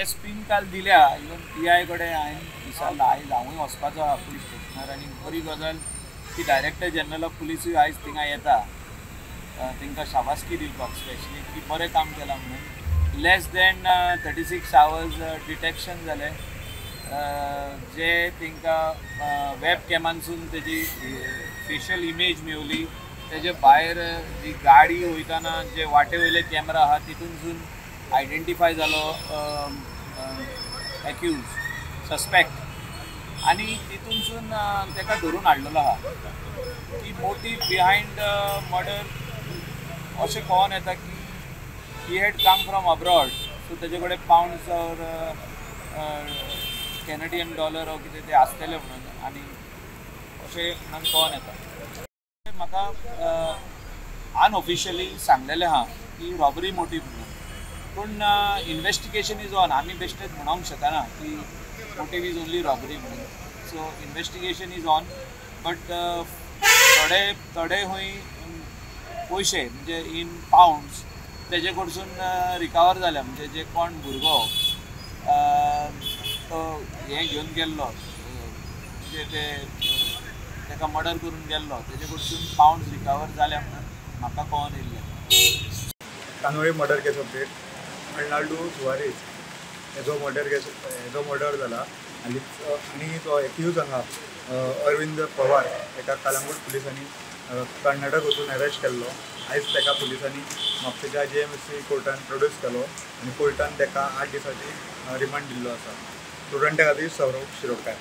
एसपीन काल दिल्या even PI कडेन हांवें विचारला आयज हांवूय वचपाचो आहा पुलीस स्टेशनार आनी बरी गजाल की डायरेक्टर जनरल ऑफ पुलिसूय आयज थिंगा येता तांकां शाबासकी दिवपाक स्पेशली की बरें काम केलां म्हणून लेस दॅन 36 hours डिटेक्शन जालें जे तांकां वेब कॅमानसून तेजी फेशियल इमेज मेवली तेजे भायर जी गाडी वयताना जे वाटे वयले कॅमेरा आहा तितूनसून आयडेंटिफाय जालो एक्यूज सस्पेक्ट आनी तितूनसून ताका धरून हाडलेलो आहा की मोटीव बिहायंड मर्डर अशें कळोन येता की he had come from abroad so तेजे कडेन पावंड्स ऑर कॅनेडियन डॉलर ओ कितें ते आसतले म्हणून आनी अशें म्हणून कळोन येता म्हाका अनऑफिशियली सांगलेलें आहा की रॉबरी मोटीव म्हणून पूण इन्वेस्टिगेशन इज ऑन आमी बेश्टेच म्हणूंक शकना की मोटीव इज ओन्ली रॉबरी म्हणून so investigation is on but थोडे खंय पयशे म्हणजे इन पावंड्स तेजे कडसून रिकवर जाल्या म्हणजे जे कोण भुरगो तो हें घेवन गेल्लो म्हणजे तेका मर्डर करून गेल्लो तेजे कडसून पावंड्स रिकवर जाल्या म्हणून म्हाका कळोन येयल्लें. कानोळे मर्डर केस अपडेट अर्नाल्डो सुवारेज हेजो मर्डर जाला आनी तो एक्यूज आहा अरविंद पवार एका कलंगूट पुलिसांनी कर्नाटक वचून अरेस्ट केल्लो. आयज तेका पुलिसांनी म्हापशेच्या JMSC कोर्टान प्रोड्यूस केलो आनी कोर्टान तेका 8 दिसांची रिमांड दिल्लो आसा. स्टुडंटा खातीर सौरव शिरोडकार.